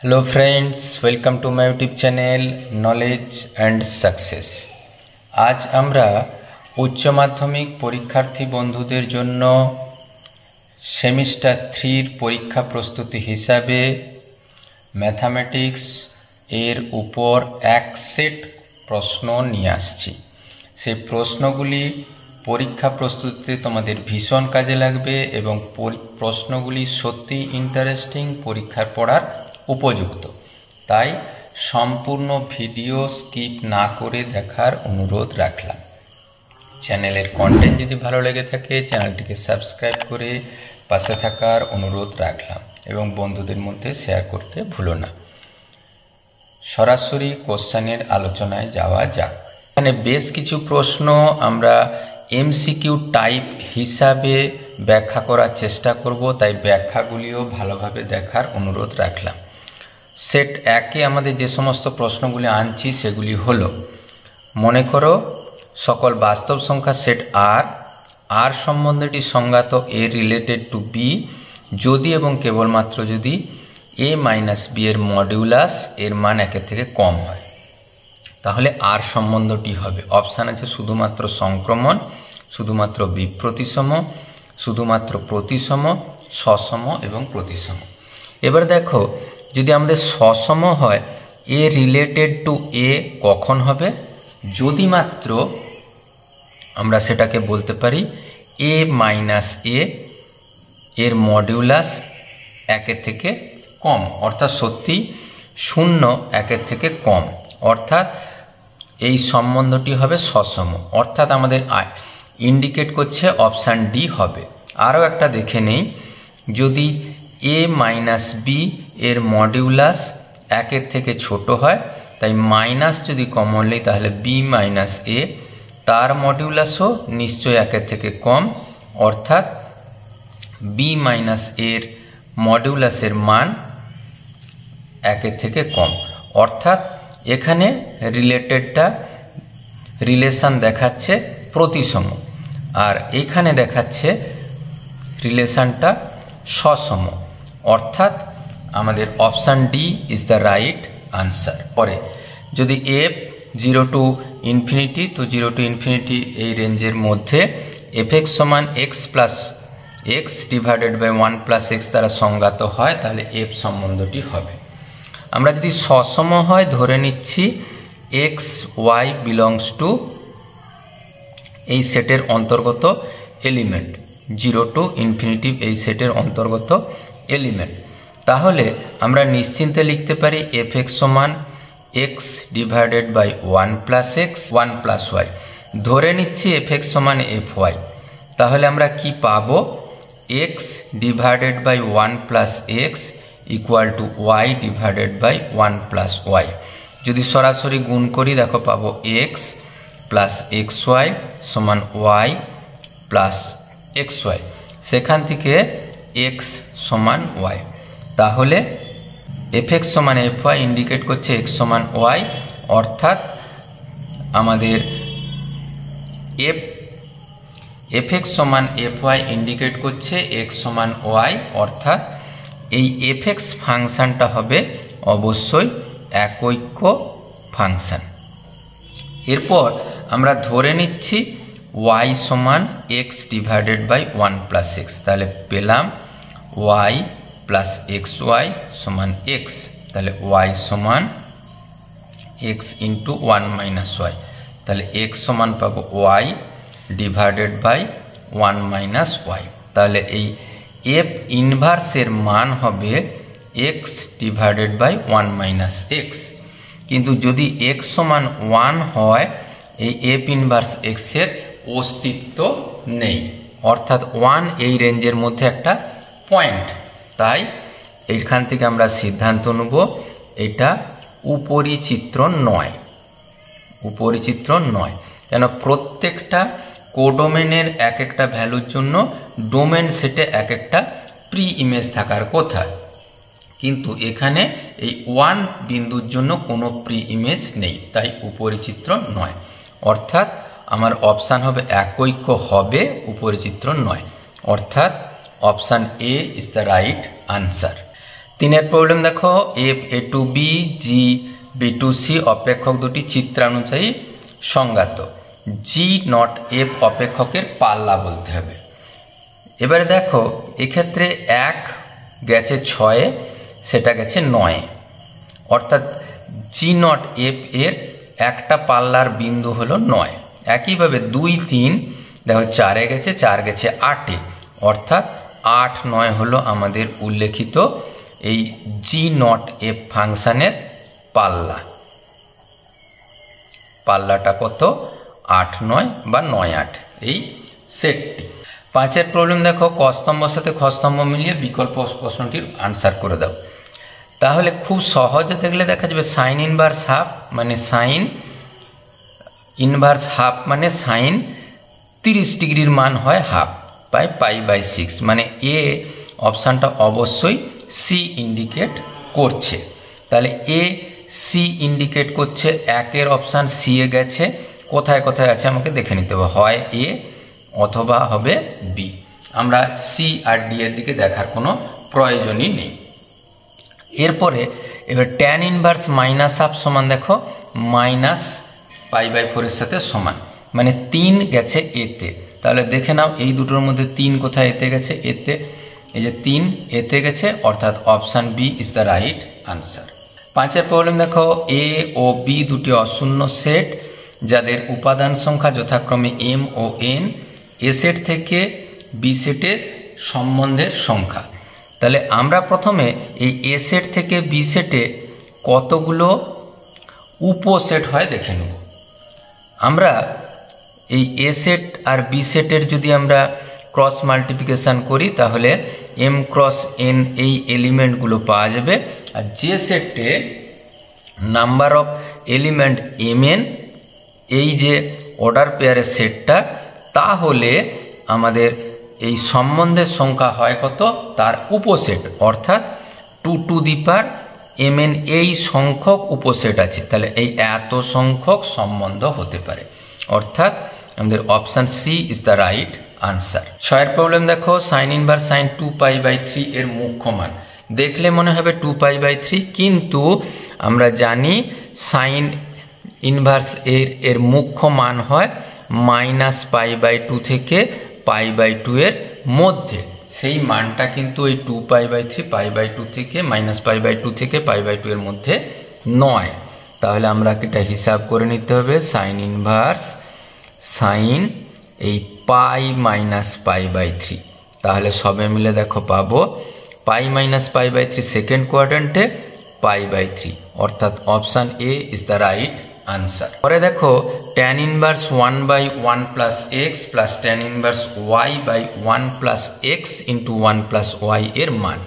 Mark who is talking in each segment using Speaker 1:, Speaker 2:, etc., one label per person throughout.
Speaker 1: Hello friends, welcome to my YouTube channel knowledge and success. आज আমরা উচ্চ মাধ্যমিক পরীক্ষার্থী বন্ধুদের জন্য সেমিস্টার 3 পরীক্ষা প্রস্তুতি হিসাবে ম্যাথমেটিক্স এর উপর এক সেট প্রশ্ন নিয়ে আসছি। সেই প্রশ্নগুলি পরীক্ষা প্রস্তুতিতে তোমাদের ভীষণ কাজে লাগবে এবং প্রশ্নগুলি সত্যি ইন্টারেস্টিং, পরীক্ষার পড়ার উপযুক্ত। তাই সম্পূর্ণ ভিডিও স্কিপ না করে দেখার অনুরোধ রাখলাম। চ্যানেলের কন্টেন্ট যদি ভালো লেগে থাকে চ্যানেলটিকে সাবস্ক্রাইব করে পাশে থাকার অনুরোধ রাখলাম এবং বন্ধুদের মধ্যে শেয়ার করতে ভুলো না। সরাসরি কোশ্চেনের আলোচনায় যাওয়া যাক। এখানে বেশ কিছু প্রশ্ন আমরা এমসিকিউ টাইপ হিসাবে ব্যাখ্যা করার চেষ্টা করব, তাই ব্যাখ্যাগুলিও ভালোভাবে দেখার অনুরোধ রাখলাম। সেট 1-এ আমাদের যে সমস্ত প্রশ্নগুলি আনছি সেগুলি হলো, মনে করো সকল বাস্তব সংখ্যা সেট আর সম্বন্ধেটি সংজ্ঞাত এ রিলেটেড টু বি যদি এবং কেবলমাত্র যদি এ মাইনাস বি এর মডিউলাস এর মান 1-এর থেকে কম হয়, তাহলে আর সম্বন্ধটি হবে। অপশান আছে শুধুমাত্র সংক্রমণ, শুধুমাত্র বিপ্রতিসম, শুধুমাত্র প্রতিসম, সসম এবং প্রতিসম। এবার দেখো, যদি আমাদের সসম হয় এ রিলেটেড টু এ কখন হবে? যদি মাত্র আমরা সেটাকে বলতে পারি এ মাইনাস এর মডিউলাস 1-এর থেকে কম, অর্থাৎ সত্যি 0 1-এর থেকে কম, অর্থাৎ এই সম্বন্ধটি হবে সসম, অর্থাৎ আমাদের ইন্ডিকেট করছে অপশান ডি হবে। আরও একটা দেখে নেই, যদি এ মাইনাস বি এর মডিউলাস 1-এর থেকে ছোট হয়, তাই মাইনাস যদি কমন নেই তাহলে বি মাইনাস এ, তার মডিউলাসও নিশ্চয়ই 1-এর থেকে কম, অর্থাৎ বি মাইনাস এর মডিউলাসের মান 1-এর থেকে কম। অর্থাৎ এখানে রিলেশন দেখাচ্ছে প্রতিসম, আর এখানে দেখাচ্ছে রিলেশনটা সসম, অর্থাৎ আমাদের option D is the right answer. পরে যদি এফ 0 টু ইনফিনিটি, তো 0 টু ইনফিনিটি এই রেঞ্জের মধ্যে এফ এক্স সমান x plus x divided by 1 plus x দ্বারা সংজ্ঞাত হয়, তাহলে এফ সম্বন্ধটি হবে। আমরা যদি সসম হয় ধরে নিচ্ছি এক্স ওয়াই বিলংস টু এই সেটের অন্তর্গত এলিমেন্ট, 0 টু ইনফিনিটিভ এই সেটের অন্তর্গত এলিমেন্ট, তাহলে আমরা নিশ্চিন্তে লিখতে পারি এফ এক্স সমান x divided by 1 plus x 1 plus y. ধরে নিচ্ছি এফ এক্স সমান এফ ওয়াই, তাহলে আমরা কি পাবো? X divided by 1 plus x equal to y divided by 1 plus y. যদি সরাসরি গুণ করি দেখো পাবো এক্স প্লাস এক্স ওয়াই সমান ওয়াই প্লাস এক্স ওয়াই, সেখান থেকে এক্স সমান ওয়াই, তাহলে এফ এক্স সমান এফ ওয়াই ইন্ডিকেট করছে এক্স সমান ওয়াই, অর্থাৎ আমাদের এফ এক্স সমান এফ ওয়াই ইন্ডিকেট করছে এক্স সমান ওয়াই, অর্থাৎ এই এফ এক্স ফাংশানটা হবে অবশ্যই একৈক্য ফাংশান। এরপর আমরা ধরে নিচ্ছি ওয়াই সমান x divided by 1 plus x, তাহলে পেলাম ওয়াই প্লাস এক্স ওয়াই সমান এক্স, তাহলে ওয়াই সমান এক্স ইন্টু 1 মাইনাস ওয়াই, তাহলে এক্স সমান পাবো y divided by 1 minus y, তাহলে এই এফ ইনভার্সের মান হবে x divided by 1 minus x. কিন্তু যদি এক্স সমান 1 হয়, এই এফ ইনভার্স এক্সের অস্তিত্ব নেই, অর্থাৎ 1 এই রেঞ্জের মধ্যে একটা পয়েন্ট, তাই এইখান থেকে আমরা সিদ্ধান্ত নেব এটা উপরিচিত্র নয়, উপরিচিত্র নয়। কেন? প্রত্যেকটা কোডোমেনের এক একটা ভ্যালুর জন্য ডোমেন সেটে এক একটা প্রি ইমেজ থাকার কথা, কিন্তু এখানে এই 1 বিন্দুর জন্য কোনো প্রি ইমেজ নেই, তাই উপরিচিত্র নয়, অর্থাৎ আমার অপশান হবে একৈক্য হবে উপরিচিত্র নয়, অর্থাৎ option A is the right answer. 3 problem দেখো, F A to B G B to C অপেক্ষক দুটি চিত্রানুযায়ী সংজ্ঞাত, জি নট এফ অপেক্ষকের পাল্লা বলতে হবে। এবারে দেখো এক্ষেত্রে 1 গেছে 6-এ, সেটা গেছে 9-এ, অর্থাৎ জি নট এফ এর একটা পাল্লার বিন্দু হলো 9। একইভাবে 2, 3 দেখো 4-এ গেছে, 4 গেছে 8-এ, অর্থাৎ 8, 9 হলো আমাদের উল্লেখিত এই জি নট এফ ফাংশানের পাল্লা। পাল্লাটা কত? 8, 9 বা 9, 8 এই সেটটি। 5 প্রবলেম দেখো, ক স্তম্ভের সাথে খ স্তম্ভ মিলিয়ে বিকল্প প্রশ্নটির আনসার করে দাও। তাহলে খুব সহজে দেখলে দেখা যাবে সাইন ইনভার্স হাফ মানে সাইন ইনভার্স হাফ মানে সাইন 30 ডিগ্রির মান হয় হাফ বাই π/6, মানে এ অপশানটা অবশ্যই সি ইন্ডিকেট করছে। তাহলে এ সি ইন্ডিকেট করছে, 1-এর অপশান সি এ গেছে, কোথায় কোথায় আছে আমাকে দেখে নিতে হবে, হয় এ অথবা হবে বি। আমরা সি আর ডি এর দিকে দেখার কোনো প্রয়োজনই নেই। এরপরে এবার ট্যান ইনভার্স মাইনাস হাফ সমান দেখো -π/4 এর সাথে সমান, মানে 3 গেছে এতে। তাহলে দেখে নাও এই দুটোর মধ্যে 3 কোথায় এতে গেছে, এতে, এই যে 3 এতে গেছে, অর্থাৎ option B is the right answer. 5 problem দেখো, এ ও বি দুটি অশূন্য সেট যাদের উপাদান সংখ্যা যথাক্রমে এম ও এন, এ সেট থেকে বি সেটের সম্বন্ধের সংখ্যা। তাহলে আমরা প্রথমে এই এ সেট থেকে বি সেটে কতগুলো উপসেট হয় দেখে নেব। আমরা এই এ সেট আর বি সেটের যদি আমরা ক্রস মাল্টিপ্লিকেশান করি তাহলে এম ক্রস এন এই এলিমেন্টগুলো পাওয়া যাবে। আর যে সেটে number of element M N, এই যে অর্ডার পেয়ারের সেটটা, তাহলে আমাদের এই সম্বন্ধের সংখ্যা হয় কত, তার উপসেট, অর্থাৎ 2 টু দি পাওয়ার mn এই সংখ্যক উপসেট আছে। তাহলে এই এত সংখ্যক সম্বন্ধ হতে পারে, অর্থাৎ আমাদের option C is the right answer. 6 problem দেখো, সাইন ইনভার্স সাইন 2π/3 এর মুখ্য মান। দেখলে মনে হবে 2π/3, কিন্তু আমরা জানি সাইন ইনভার্স এর মুখ্য মান হয় -π/2 থেকে π/2 এর মধ্যে। সেই মানটা কিন্তু ওই 2π/3 π/2 থেকে -π/2 থেকে π/2 এর মধ্যে নয়। তাহলে আমরা এটা হিসাব করে নিতে হবে, সাইন ইনভার্স সাইন এই π-π/3, তাহলে সবে মিলে দেখো পাবো π-π/3 সেকেন্ড কোয়াড্রেন্টে π/3, অর্থাৎ option A is the right answer. পরে দেখো tan ইনভার্স 1/1 প্লাস এক্স প্লাস tan inverse y/1 plus x into 1 plus y এর মান।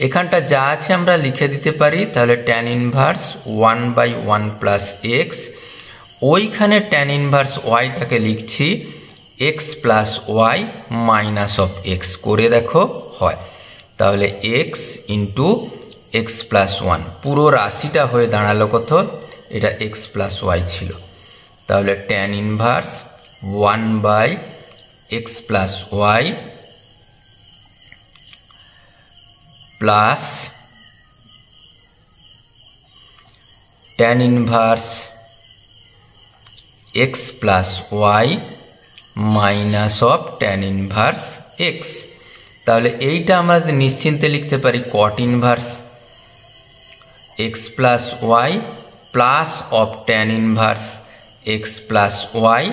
Speaker 1: এখানটা যা আছে আমরা লিখে দিতে পারি। তাহলে tan ইনভার্স 1/1 প্লাস এক্স, ওইখানে tan ইনভার্স ওয়াইটাকে লিখছি x plus y minus of x করে দেখো হয়। তাহলে এক্স ইন্টু এক্স প্লাস 1, পুরো রাশিটা হয়ে দাঁড়ালো কত, এটা এক্স প্লাস ওয়াই ছিল। তাহলে tan inverse 1/x plus y plus tan inverse x plus y minus of tan inverse x। তাহলে এইটা আমরা নিশ্চিন্তে লিখতে পারি cot inverse x plus y plus of tan inverse x plus y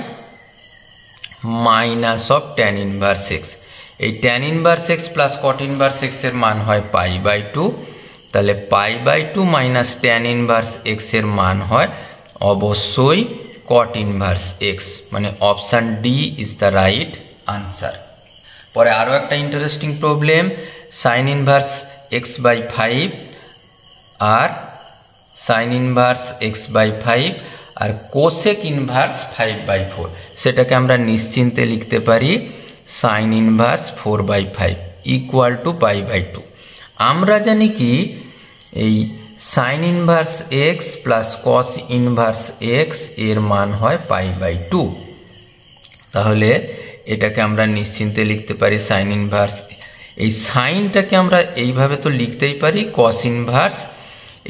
Speaker 1: minus of tan inverse x। এই tan inverse x plus cot inverse x এর মান হয় π/2। তাহলে π/2 মাইনাস tan ইনভার্স x এর মান হয় অবশ্যই cot ইনভার্স x, মানে option D is the right answer. পরে আরও একটা interesting problem, sign inverse x/5 আর সাইন ইনভার্স x/5 আর কোসেক ইনভার্স 5/4, সেটাকে আমরা নিশ্চিন্তে লিখতে পারি সাইন ইনভার্স 4/5 ইকুয়াল টু π/2। আমরা জানি কি এই sign inverse x plus cos inverse x এর মান হয় π/2। তাহলে এটাকে আমরা নিশ্চিন্তে লিখতে পারি সাইন ইনভার্স। এই সাইনটাকে আমরা এইভাবে তো লিখতেই পারি কস ইনভার্স।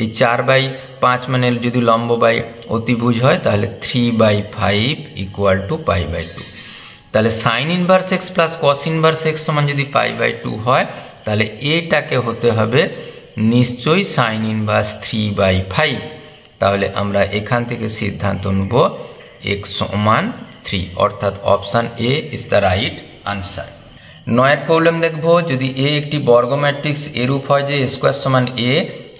Speaker 1: এই 4/5 মানে যদি লম্ব বাই অতিভুজ হয় তাহলে 3/5 ইকুয়াল টু π/2। তাহলে sine inverse x plus cos inverse x সমান যদি π/2 হয় তাহলে এটাকে হতে হবে নিশ্চয়ই সাইন ইনভার্স 3/5। তাহলে আমরা এখান থেকে সিদ্ধান্ত নেব x সমান 3, অর্থাৎ option A is the right answer. 9 problem দেখব, যদি এ একটি বর্গ ম্যাট্রিক্স এরূপ হয় যে স্কোয়ার সমান এ,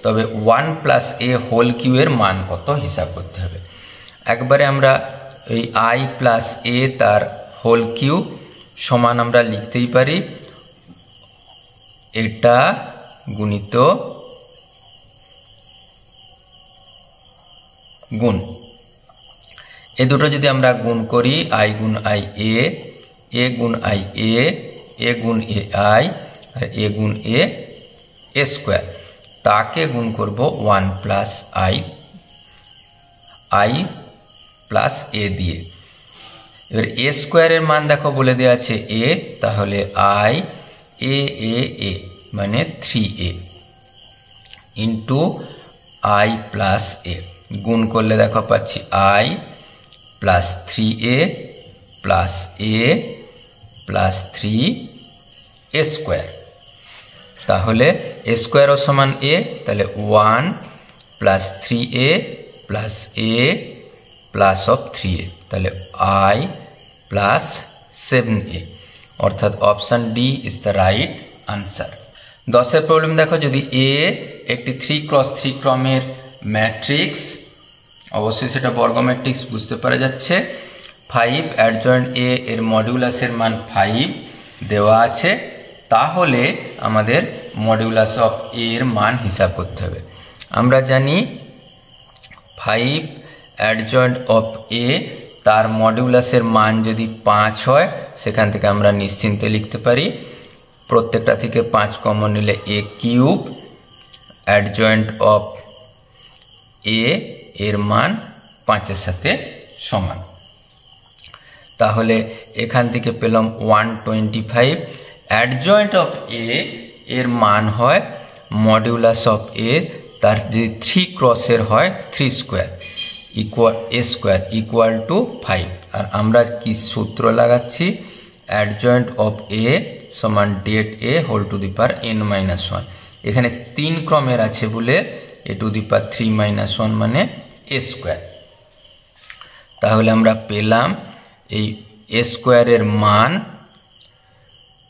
Speaker 1: তবে 1 প্লাস এ হোল কিউ এর মান কত হিসাব করতে হবে। একবারে আমরা এই আই প্লাস এ তার হোল কিউ সমান আমরা লিখতেই পারি এটা গুণিত গুণ। এ দুটো যদি আমরা গুণ করি আই গুণ আই এ গুণ আই এ গুণ এ আই আর এ গুণ এ স্কোয়ার, তাকে গুণ করব 1 প্লাস আই প্লাস এ দিয়ে। এবার এ স্কোয়ারের মান দেখো বলে দেওয়া আছে এ, তাহলে আই এ মানে 3a ইন্টু আই প্লাস এ, গুণ করলে দেখো পাচ্ছি I plus 3a plus A plus 3 square. তাহলে এ স্কোয়ারও সমান এ, তাহলে 1 plus 3a plus A plus of 3a, তাহলে আই প্লাস 7a, অর্থাৎ option D is the right answer. 10 problem দেখো, যদি এ একটি 3x3 ক্রমের ম্যাট্রিক্স, অবশ্যই সেটা বর্গ ম্যাট্রিক্স বুঝতে পারা যাচ্ছে, 5 অ্যাডজয়েন্ট এ এর মডিউলাসের মান 5 দেওয়া আছে, তাহলে আমাদের মডিউলাস অফ এ এর মান হিসাব করতে হবে। আমরা জানি 5 অ্যাডজয়েন্ট অফ এ তার মডিউলাসের মান যদি 5 হয়, সেখান থেকে আমরা নিশ্চিন্তে লিখতে পারি প্রত্যেকটা থেকে 5 কমন নিলে এ কিউব অ্যাডজয়েন্ট অফ এ এর মান 5-এর সাথে সমান। তাহলে এখান থেকে পেলাম 125। অ্যাডজয়েন্ট অফ এ এর মান হয় মডিউলাস অফ এ তার যদি 3 ক্রসের হয় 3 square equal A square equal to 5। আর আমরা কি সূত্র লাগাচ্ছি, অ্যাডজয়েন্ট অফ এ সমান det A whole to the power n-1। এখানে 3 ক্রমের আছে বলে এ টু দি পাওয়ার 3-1 মানে এ স্কোয়ার। তাহলে আমরা পেলাম এই এ স্কোয়ারের মান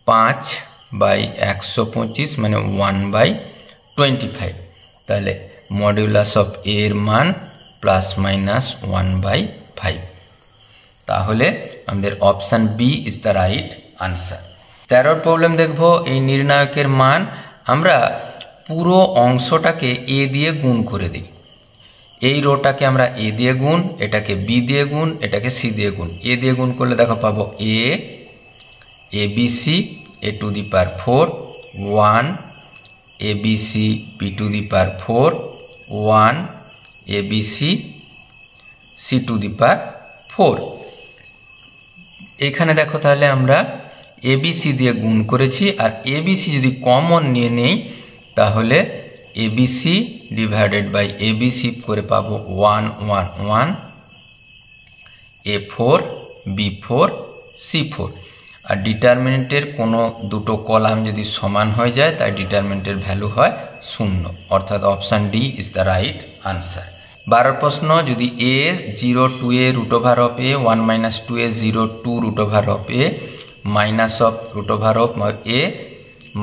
Speaker 1: 5/125 মানে 1/25। তাহলে মডিউলাস অফ এ এর মান ±1/5। তাহলে আমাদের option B is the right answer. 13 problem দেখব, এই নির্ণায়কের মান আমরা পুরো অংশটাকে এ দিয়ে গুণ করে দিই। এই রোটাকে আমরা এ দিয়ে গুণ, এটাকে বি দিয়ে গুণ, এটাকে সি দিয়ে গুণ। এ দিয়ে গুণ করলে দেখো পাবো A B C A to the power 4 1 A B C B to the power 4 1 A B C C to the power 4। এখানে দেখো তাহলে আমরা এবিসি দিয়ে গুণ করেছি, আর এবিসি যদি কমন নিয়ে নেই তাহলে এবিসি ডিভাইডেড বাই এবিসি করে পাবো 1 1 1 A4 B4 C4। আর ডিটারমিনেন্টের কোনো দুটো কলাম যদি সমান হয়ে যায় তাই ডিটারমিনেন্টের ভ্যালু হয় 0, অর্থাৎ option D is the right answer. 12 প্রশ্ন, যদি a 0 2a root over of a 1 minus 2a 0 2 root over of a minus of root over of a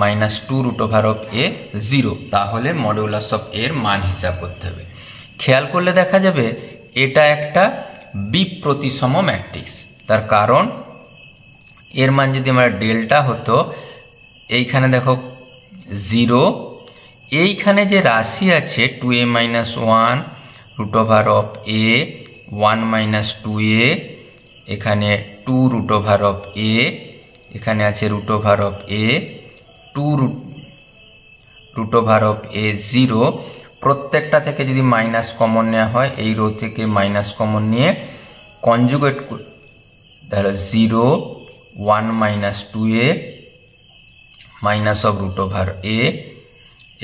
Speaker 1: minus 2 root over of a 0, তাহলে মডিউলাস অফ এর মান হিসাব করতে হবে। খেয়াল করলে দেখা যাবে এটা একটা বিপ্রতিসম ম্যাট্রিক্স। তার কারণ এর মান যদি আমরা ডেল্টা হতো, এইখানে দেখো 0, এইখানে যে রাশি আছে 2a minus 1 root over of a 1 minus 2a, এখানে 2 রুট ওভার অফ a, এখানে আছে root over of a 2 root over of a 0। প্রত্যেকটা থেকে যদি মাইনাস কমন নেওয়া হয়, এই রো থেকে মাইনাস কমন নিয়ে কনজুগেট তাহলে 0 1 minus 2a minus of root over a,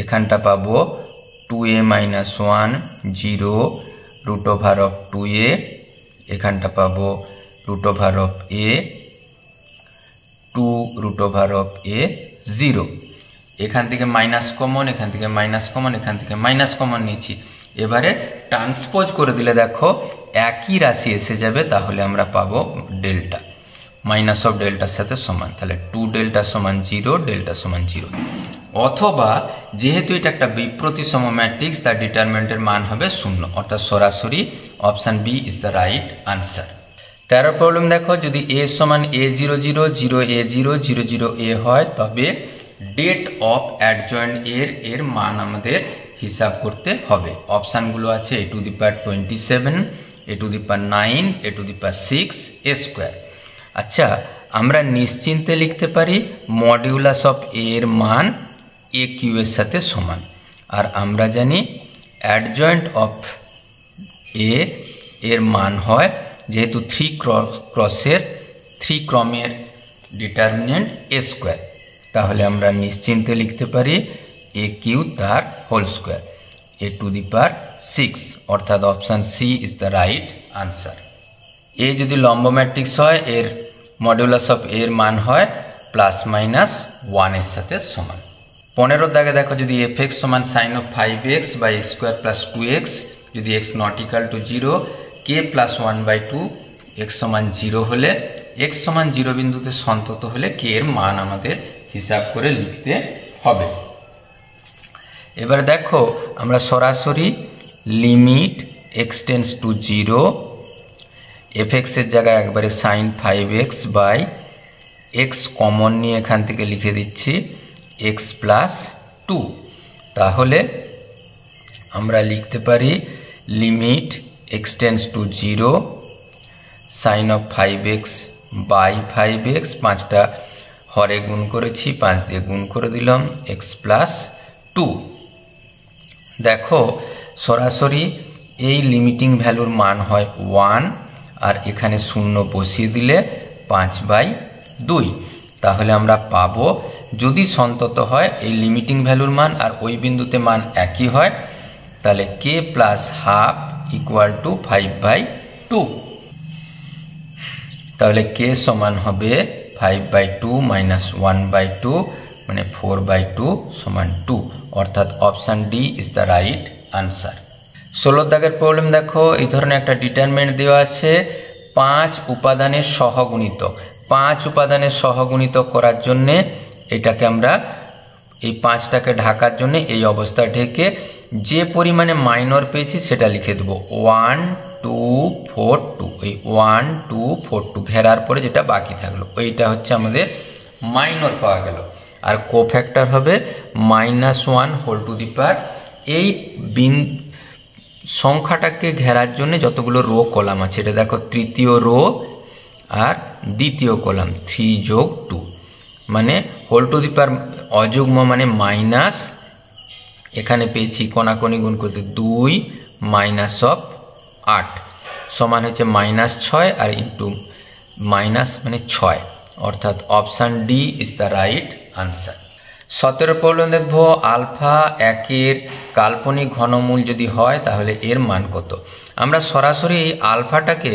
Speaker 1: এখানটা পাবো 2a minus 1 0 root over of 2a, এখানটা পাবো root over of a 2 root over of a 0। এখান থেকে মাইনাস কমন, এখান থেকে মাইনাস কমন, এখান থেকে মাইনাস কমন নিচ্ছি। এবারে ট্রান্সপোজ করে দিলে দেখো একই রাশি এসে যাবে, তাহলে আমরা পাবো ডেল্টা মাইনাস অফ ডেল্টার সাথে সমান, তাহলে 2 ডেল্টা সমান 0, ডেল্টা সমান 0। অথবা যেহেতু এটা একটা বিপ্রতিসম ম্যাট্রিক্স, তার ডিটারমিনেন্টের মান হবে 0, অর্থাৎ সরাসরি option B is the right answer. 13 problem দেখো, যদি a সমান a0 0 0 a0 0 0 a হয়, তবে ডেট অফ অ্যাডজয়েন্ট এর মান আমাদের হিসাব করতে হবে। অপশানগুলো আছে a to the power 27, a to the power 9, a to the power 6 a square. আচ্ছা, আমরা নিশ্চিন্তে লিখতে পারি মডিউলাস অফ a এর মান a কিউ এর সাথে সমান। আর আমরা জানি অ্যাডজয়েন্ট অফ a এর মান হয়, যেহেতু 3 ক্রমের ডিটারমিনেন্ট a স্কোয়ার, তাহলে আমরা নিশ্চিন্তে লিখতে পারি a কিউ তার whole square a to the power 6, অর্থাৎ option C is the right answer. A যদি লম্ব ম্যাট্রিক্স হয়, এর মডিউলাস অফ এর মান হয় প্লাস মাইনাস 1 এর সাথে সমান। 15 দাগে দেখো, যদি এফ এক্স সমান sine of 5x by square plus 2x, যদি x not equal to 0, k plus 1/2 x সমান 0 হলে, এক্স সমান 0 বিন্দুতে সন্তত হলে কে এর মান আমাদের হিসাব করে লিখতে হবে। এবার দেখো, আমরা সরাসরি limit x tends to 0, F এক্সের জায়গায় একবারে sign 5x by x common নিয়ে এখান থেকে লিখে দিচ্ছি এক্স প্লাস 2। তাহলে আমরা লিখতে পারি limit x tends to 0 sine of 5x by 5x, 5টা হরে গুণ করেছি, 5 দিয়ে গুণ করে দিলাম এক্স প্লাস 2। দেখো সরাসরি এই লিমিটিং ভ্যালুর মান হয় 1, আর এখানে 0 বসিয়ে দিলে 5/2। তাহলে আমরা পাবো, যদি সন্তত হয় এই লিমিটিং ভ্যালুর মান আর ওই বিন্দুতে মান একই হয়, তাহলে k plus half equal to 5/2। তাহলে কে সমান হবে 5/2 মাইনাস 1/2, মানে 4/2 সমান 2, অর্থাৎ option D is the right answer. 16 দাগের প্রবলেম দেখো, এই ধরনের একটা ডিটারমিনেন্ট দেওয়া আছে 5 উপাদানের সহগুণিতক। 5 উপাদানের সহগুণিতক করার জন্যে এটাকে আমরা এই 5টাকে ঢাকার জন্য এই অবস্থা ঢেকে যে পরিমাণে মাইনর পেয়েছি সেটা লিখে দেবো 1 2 4 2। এই 1 2 4 2 ঘেরার পরে যেটা বাকি থাকলো ওইটা হচ্ছে আমাদের মাইনর পাওয়া গেল। আর কোফ্যাক্টর হবে -1 হোল টু দি পাওয়ার। এই সংখ্যাটাকে ঘেরার জন্য যতগুলো রো কলাম আছে, এটা দেখো তৃতীয় রো আর দ্বিতীয় কলাম 3 যোগ 2, মানে হোল টু দি পাওয়ার অযুগ্ম মানে মাইনাস, এখানে পেয়েছি কোনাকুনি গুণ করতে 2 মাইনাস অফ 8 সমান হচ্ছে -6, আর ইন্টু মাইনাস মানে 6, অর্থাৎ option D is the right answer. 17 problem দেখবো, আলফা 1-এর কাল্পনিক ঘনমূল যদি হয় তাহলে এর মান কত। আমরা সরাসরি এই আলফাটাকে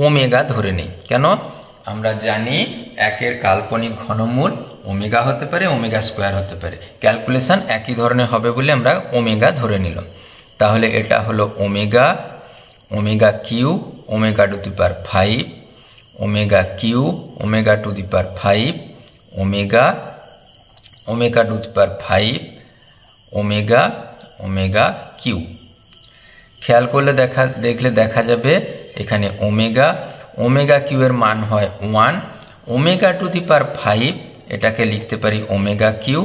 Speaker 1: ওমেগা ধরে নিই। কেন? আমরা জানি 1-এর কাল্পনিক ঘনমূল ওমেগা হতে পারে, ওমেগা স্কোয়ার হতে পারে। ক্যালকুলেশন একই ধরনের হবে বলে আমরা ওমেগা ধরে নিলাম। তাহলে এটা হলো omega, omega cube, omega to the power 5, omega cube, omega to the power 5, omega, omega to the power 5, omega, omega cube. খেয়াল করলে দেখলে দেখা যাবে এখানে ওমেগা, ওমেগা কিউ এর মান হয় 1, ওমেগা টু দি পাওয়ার 5 এটাকে লিখতে পারি omega cube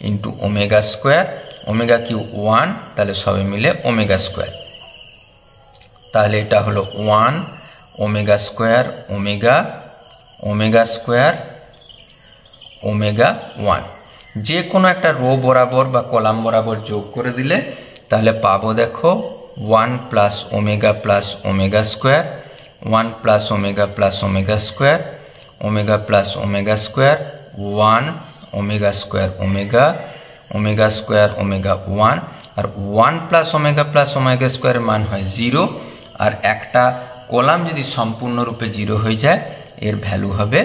Speaker 1: into omega square, omega cube 1, তাহলে সবে মিলে ওমেগা স্কোয়ার। তাহলে এটা হলো 1 omega square omega, omega square omega 1। যে কোনো একটা রো বরাবর বা কলাম বরাবর যোগ করে দিলে তাহলে পাবো দেখো 1 plus omega square, 1 plus omega square, omega plus omega square 1 omega square omega, omega square omega 1, আর 1 প্লাস ওমেগা স্কোয়ারের মান হয় 0, আর একটা কলাম যদি সম্পূর্ণরূপে 0 হয়ে যায় এর ভ্যালু হবে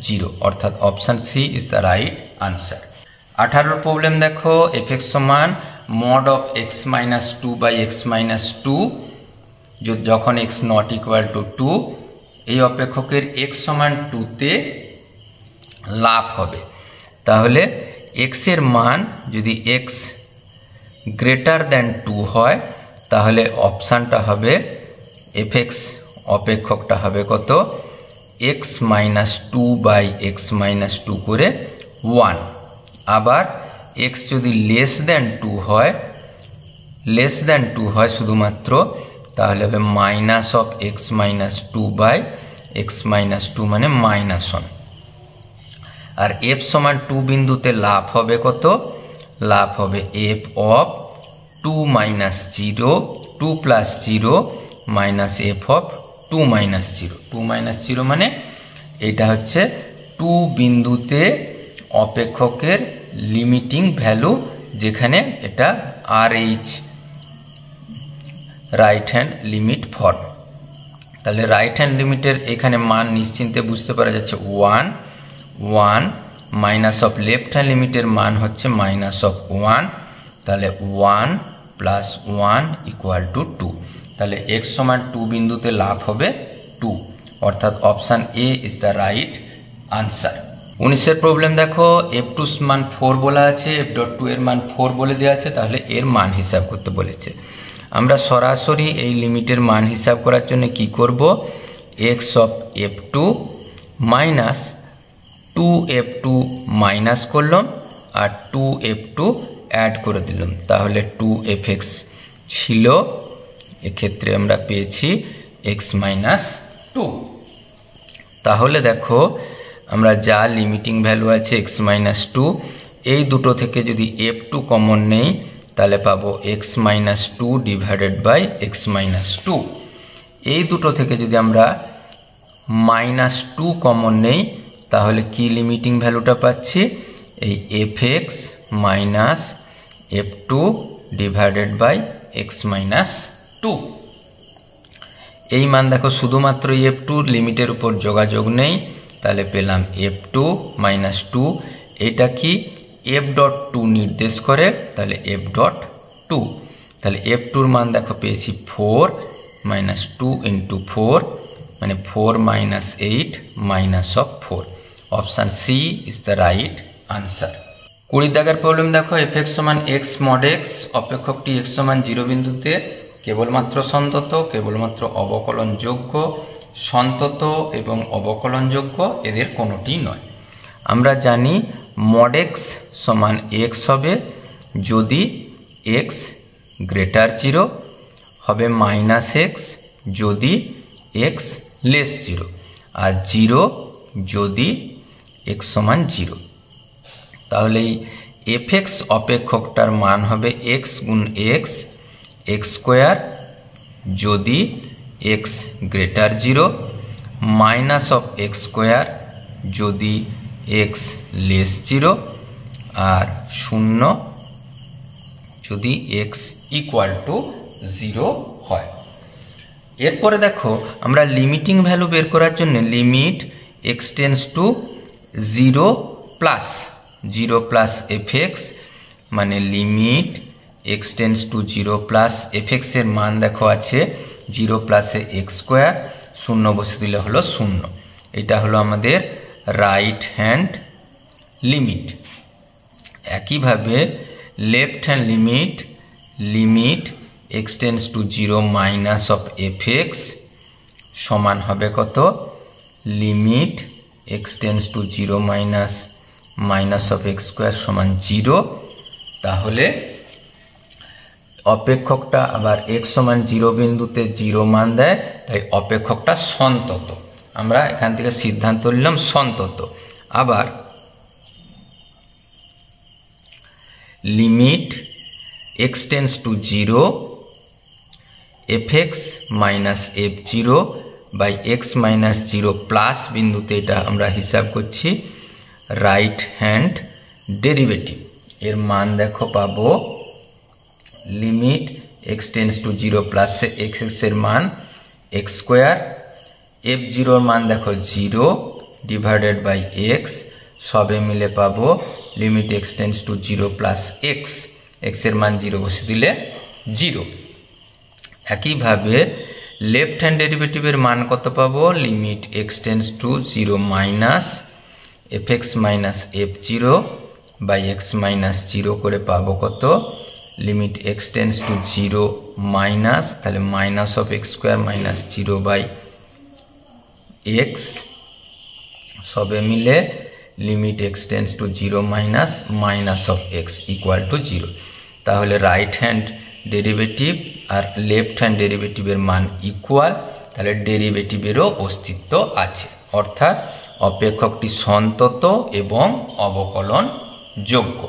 Speaker 1: 0, অর্থাৎ option C is the right answer. 18 problem দেখো, এফ সমান mod of x minus 2 by x minus 2 যখন x not equal to 2, এই অপেক্ষকের x সমান 2 তে লাভ হবে। তাহলে x এর মান যদি x গ্রেটার দ্যান 2 হয় তাহলে অপশানটা হবে fx অপেক্ষকটা হবে কত, x minus 2 by x minus 2 করে 1। আবার x যদি লেস দ্যান 2 হয় শুধুমাত্র, তাহলে হবে minus of x minus 2 by x minus 2 মানে -1। আর f সমান 2 বিন্দুতে লাভ হবে কত, লাভ হবে f of 2 minus 0, 2 plus 0 minus f of 2 minus 0, 2 minus 0 মানে এটা হচ্ছে 2 বিন্দুতে অপেক্ষকের লিমিটিং ভ্যালু, যেখানে এটা RH right hand limit form. তাহলে রাইট হ্যান্ড লিমিটের এখানে মান নিশ্চিন্তে বুঝতে পারা যাচ্ছে 1 1, মাইনাস অফ লেফট হ্যান্ড লিমিটের মান হচ্ছে মাইনাস অফ 1, তাহলে 1 প্লাস 1 ইকুয়াল টু 2। তাহলে x সমান 2 বিন্দুতে লাভ হবে 2, অর্থাৎ option A is the right answer. 19 problem দেখো, f2 মান 4 বলা আছে, f.2 এর মান 4 বলে দেওয়া আছে, তাহলে এর মান হিসাব করতে বলেছে। আমরা সরাসরি এই লিমিটের মান হিসাব করার জন্য কি করব, x of f2 minus 2f2 minus করলাম আর 2f2 অ্যাড করে দিলাম, তাহলে 2fx ছিল, এক্ষেত্রে আমরা পেয়েছি x মাইনাস 2। তাহলে দেখো আমরা যা লিমিটিং ভ্যালু আছে x মাইনাস 2, এই দুটো থেকে যদি f2 কমন নেই তাহলে পাবো x minus 2 divided by x minus 2। এই দুটো থেকে যদি আমরা -2 কমন নেই তাহলে কি লিমিটিং ভ্যালুটা পাচ্ছি, এই fx minus f2 divided by x minus 2। এই মান দেখো শুধুমাত্র f2 লিমিটের উপর যোগাযোগ নেই, তাহলে পেলাম f2 মাইনাস 2, এটা কি f.2 নির্দেশ করে, তাহলে f.2, তাহলে f2 মান দেখো পেয়েছি 4 মাইনাস 2 ইন্টু 4 মানে 4 minus 8 minus of 4, option C is the right answer. 20 দাগের প্রবলেম দেখো, fx সমান x mod x, অপেক্ষকটি x সমান 0 বিন্দুতে কেবলমাত্র সন্তত, কেবলমাত্র অবকলনযোগ্য, সন্তত এবং অবকলনযোগ্য এদের কোনোটি নয়। আমরা জানি mod x সমান x হবে যদি x গ্রেটার 0, হবে মাইনাস x যদি x লেস 0, আর 0 যদি x সমান 0। তাহলে এই fx অপেক্ষকটার মান হবে x গুণ x, x স্কোয়ার যদি x greater 0, minus of x square যদি x লেস 0, আর 0 যদি x ইকুয়াল টু 0 হয়। এরপরে দেখো আমরা লিমিটিং ভ্যালু বের করার জন্য limit x tends to 0 plus fx, মানে limit x tends to 0 plus fx এর মান দেখো আছে 0 প্লাসে x স্কোয়ার, 0 বসে দিলে হলো 0, এটা হলো আমাদের রাইট হ্যান্ড লিমিট। একইভাবে left hand limit x tends to 0 minus of fx সমান হবে কত, limit x tends to 0 minus of x square সমান 0। তাহলে অপেক্ষকটা আবার x সমান 0 বিন্দুতে 0 মান দেয়, তাই অপেক্ষকটা সন্তত, আমরা এখান থেকে সিদ্ধান্ত নিলাম সন্তত। আবার limit x tends to 0 fx minus f0 by x minus zero plus বিন্দুতে এটা আমরা হিসাব করছি রাইট হ্যান্ড ডেরিভেটিভ। এর মান দেখো পাবো limit x tends to zero plus x এর মান এক্স স্কোয়ার, এফ জিরোর মান দেখো জিরো ডিভাইডেড বাই এক্স, সবে মিলে পাবো limit x tends to zero plus x, এক্সের মান জিরো বসে দিলে জিরো। একইভাবে লেফট হ্যান্ড ডেরিভেটিভের মান কত পাবো limit x tends to zero minus f x minus f zero by x minus zero করে পাবো কত limit x tends to zero minus, তাহলে minus of x square minus zero by x, সবে মিলে limit x tends to zero minus minus of x equal to zero. তাহলে right hand derivative আর left hand ডেরিভেটিভের মান equal, তাহলে ডেরিভেটিভেরও অস্তিত্ব আছে, অর্থাৎ অপেক্ষকটি সন্তত এবং অবকলন যোগ্য।